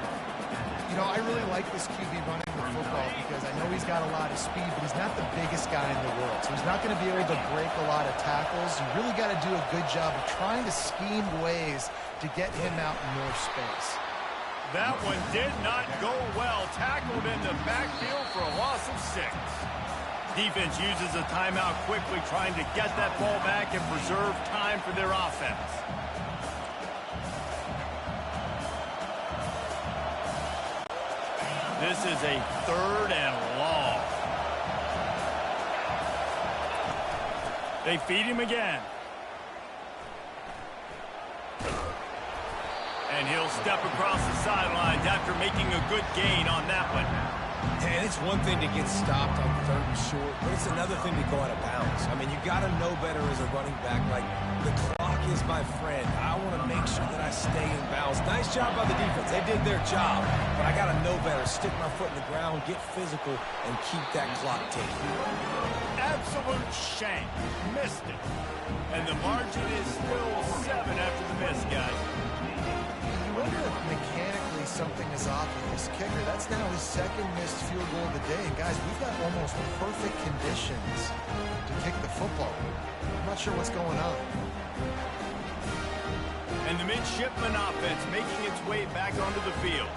You know, I really like this QB running the football because I know he's got a lot of speed, but he's not the biggest guy in the world. So he's not going to be able to break a lot of tackles. You really got to do a good job of trying to scheme ways to get him out in more space. That one did not go well. Tackled in the backfield for a loss of 6. Defense uses a timeout quickly, trying to get that ball back and preserve time for their offense. This is a 3rd and long. They feed him again. And he'll step across the sidelines after making a good gain on that one. And it's one thing to get stopped on 3rd and short, but it's another thing to go out of bounds. I mean, you got to know better as a running back. Like, the clock is my friend. I want to make sure that I stay in bounds. Nice job by the defense. They did their job, but I got to know better. Stick my foot in the ground, get physical, and keep that clock ticking. Absolute shank. Missed it. And the margin is still 7 after the miss, guys. I wonder if mechanically something is off with this kicker. That's now his 2nd missed field goal of the day. And guys, we've got almost perfect conditions to kick the football. I'm not sure what's going on. And the midshipman offense making its way back onto the field.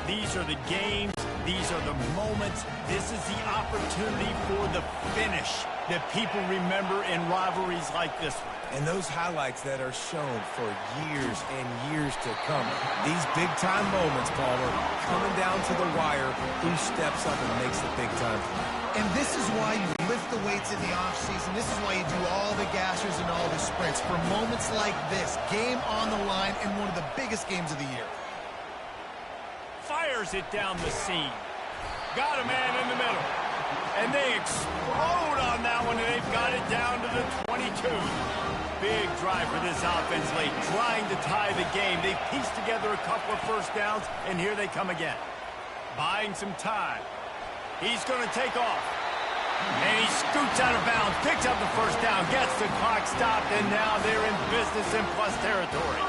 These are the games. These are the moments. This is the opportunity for the finish that people remember in rivalries like this one. And those highlights that are shown for years and years to come. These big-time moments, Palmer, coming down to the wire, who steps up and makes the big-time play. And this is why you lift the weights in the offseason. This is why you do all the gassers and all the sprints. For moments like this, game on the line in one of the biggest games of the year. Fires it down the seam. Got a man in the middle. And they explode on that one, and they've got it down to the 22. Big drive for this offense late, trying to tie the game. They pieced together a couple of first downs, and here they come again. Buying some time. He's going to take off. And he scoots out of bounds, picks up the first down, gets the clock stopped, and now they're in business in plus territory.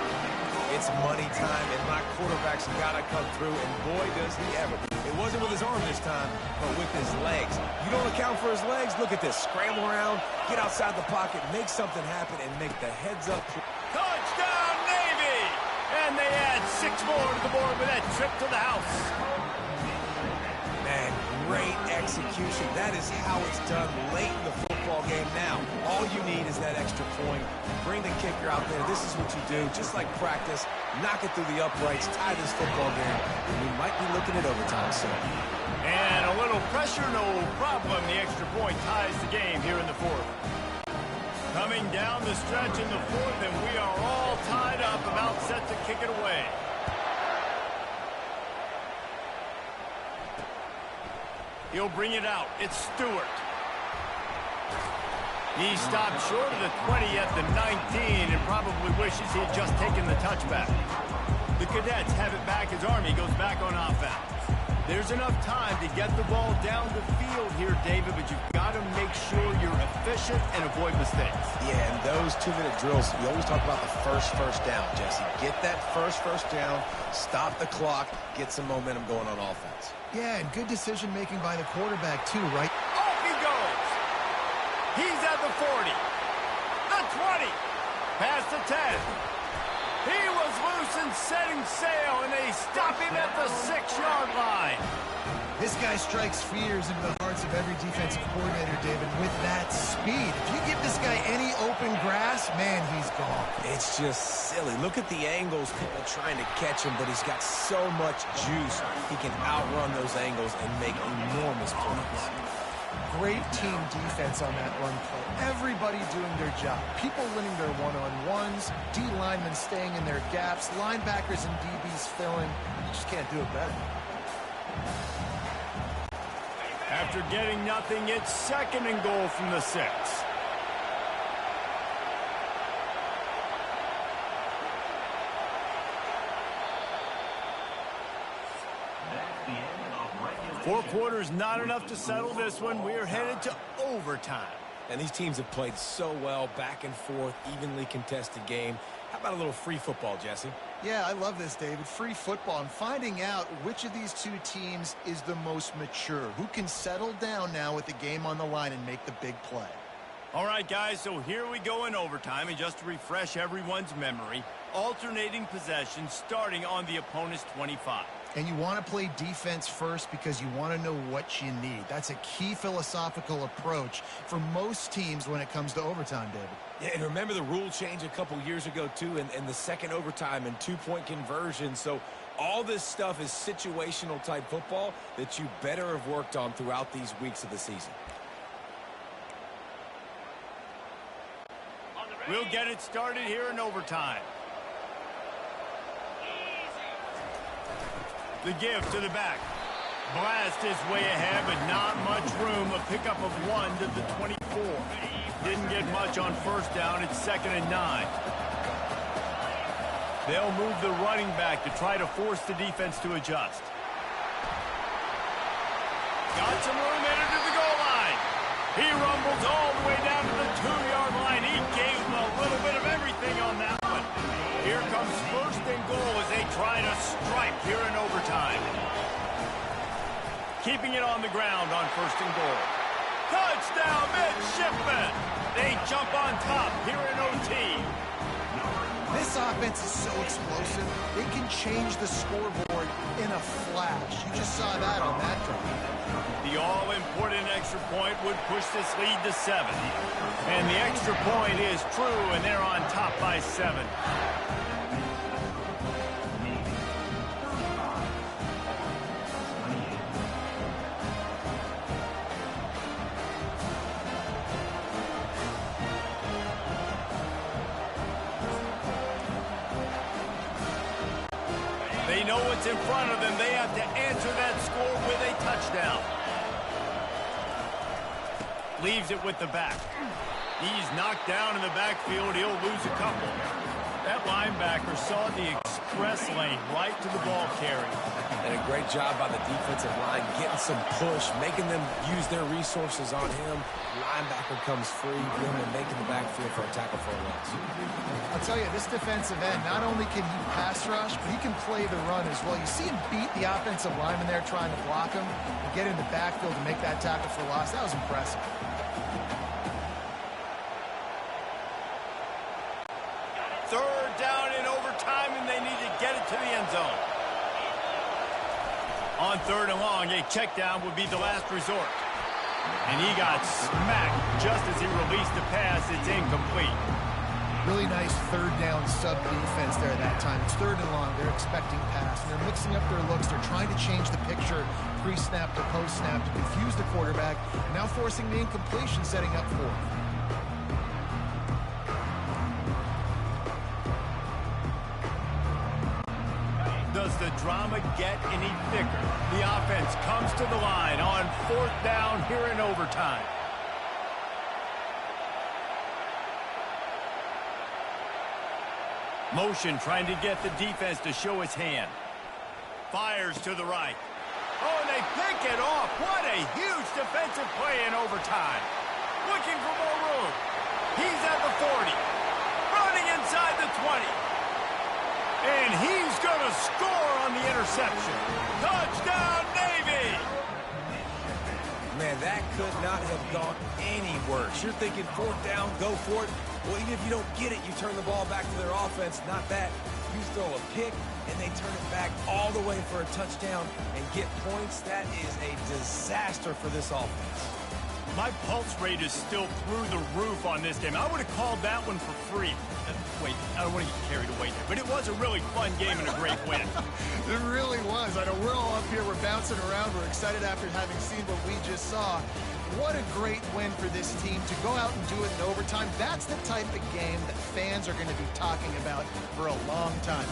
It's money time, and my quarterback's got to come through, and boy, does he ever. It wasn't with his arm this time, but with his legs. You don't account for his legs? Look at this. Scramble around, get outside the pocket, make something happen, and make the heads-up. Touchdown, Navy! And they add 6 more to the board with that trip to the house. Man, great execution. That is how it's done late in the football game. Now, all you need is that extra point. Bring the kicker out there. This is what you do, just like practice. Knock it through the uprights, tie this football game, and we might be looking at overtime soon. And a little pressure, no problem. The extra point ties the game here in the fourth. Coming down the stretch in the fourth, and we are all tied up, about set to kick it away. He'll bring it out. It's Stewart. He stopped short of the 20 at the 19 and probably wishes he had just taken the touchback. The Cadets have it back as Army goes back on offense. There's enough time to get the ball down the field here, David, but you've got to make sure you're efficient and avoid mistakes. Yeah, and those 2-minute drills, you always talk about the first down, Jesse. Get that first down, stop the clock, get some momentum going on offense. Yeah, and good decision-making by the quarterback, too, right? Off he goes. He's at the 40, the 20, past the 10. He was loose and setting sail, and they stop him at the 6-yard line. This guy strikes fears into the hearts of every defensive coordinator, David, with that speed. If you give this guy any open grass, man, he's gone. It's just silly. Look at the angles, people trying to catch him, but he's got so much juice. He can outrun those angles and make enormous plays. Great team defense on that run play. Everybody doing their job. People winning their one-on-ones, D linemen staying in their gaps, linebackers and DBs filling. You just can't do it better. After getting nothing, it's 2nd and goal from the 6. Four quarters not enough to settle this one. We're headed to overtime. And these teams have played so well, back and forth, evenly contested game. How about a little free football, Jesse? Yeah, I love this, David. Free football. And finding out which of these two teams is the most mature. Who can settle down now with the game on the line and make the big play. All right, guys, so here we go in overtime. And just to refresh everyone's memory, alternating possessions starting on the opponent's 25. And you want to play defense first because you want to know what you need. That's a key philosophical approach for most teams when it comes to overtime, David. Yeah, and remember the rule change a couple years ago, too, and the second overtime and 2-point conversion. So all this stuff is situational type football that you better have worked on throughout these weeks of the season. We'll get it started here in overtime. The give to the back. Blast is way ahead, but not much room. A pickup of 1 to the 24. Didn't get much on first down. It's 2nd and 9. They'll move the running back to try to force the defense to adjust. Got some room headed to the goal line. He rumbles all the way down to the 2-yard line. He gave them a little bit of everything on that one. Here comes 1st and goal as they try to strike here in overtime. Keeping it on the ground on 1st and goal. Touchdown, midshipmen! They jump on top here in OT. This offense is so explosive, they can change the scoreboard in a flash. You just saw that on that drive. The all-important extra point would push this lead to 7. And the extra point is true, and they're on top by 7. They know what's in front of them. They have to answer that score with a touchdown. Leaves it with the back. He's knocked down in the backfield. He'll lose a couple. That linebacker saw the express lane right to the ball carrier. And a great job by the defensive line, getting some push, making them use their resources on him. Linebacker comes free, him and making the backfield for a tackle for a loss. I'll tell you, this defensive end, not only can he pass rush, but he can play the run as well. You see him beat the offensive lineman there trying to block him and get in the backfield to make that tackle for loss. That was impressive. Third down in overtime, and they need to get it to the end zone. On 3rd and long, a check down would be the last resort. And he got smacked just as he released the pass. It's incomplete. Really nice 3rd down sub defense there that time. It's 3rd and long. They're expecting pass, and they're mixing up their looks. They're trying to change the picture pre-snap to post-snap to confuse the quarterback, now forcing the incompletion, setting up 4th. Does the drama get any thicker? The offense comes to the line on 4th down here in overtime. Motion trying to get the defense to show his hand. Fires to the right. Oh, and they pick it off. What a huge defensive play in overtime. Looking for more room. He's at the 40. Running inside the 20. And he's going to score on the interception. Touchdown, Navy! Man, that could not have gone any worse. You're thinking 4th down, go for it. Well, even if you don't get it, you turn the ball back to their offense. Not that. You throw a pick, and they turn it back all the way for a touchdown and get points. That is a disaster for this offense. My pulse rate is still through the roof on this game. I would have called that one for free. Wait, I don't want to get carried away there, but it was a really fun game and a great win. It really was. I know we're all up here, we're bouncing around, we're excited after having seen what we just saw. What a great win for this team to go out and do it in overtime. That's the type of game that fans are going to be talking about for a long time.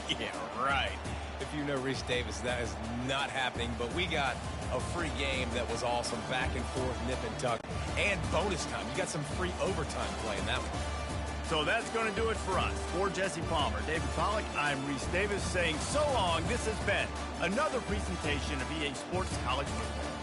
Yeah, right. If you know Reese Davis, that is not happening, but we got a free game that was awesome, back and forth, nip and tuck, and bonus time. You got some free overtime play in that one. So that's going to do it for us. For Jesse Palmer, David Pollack, I'm Reese Davis saying so long. This has been another presentation of EA Sports College Football.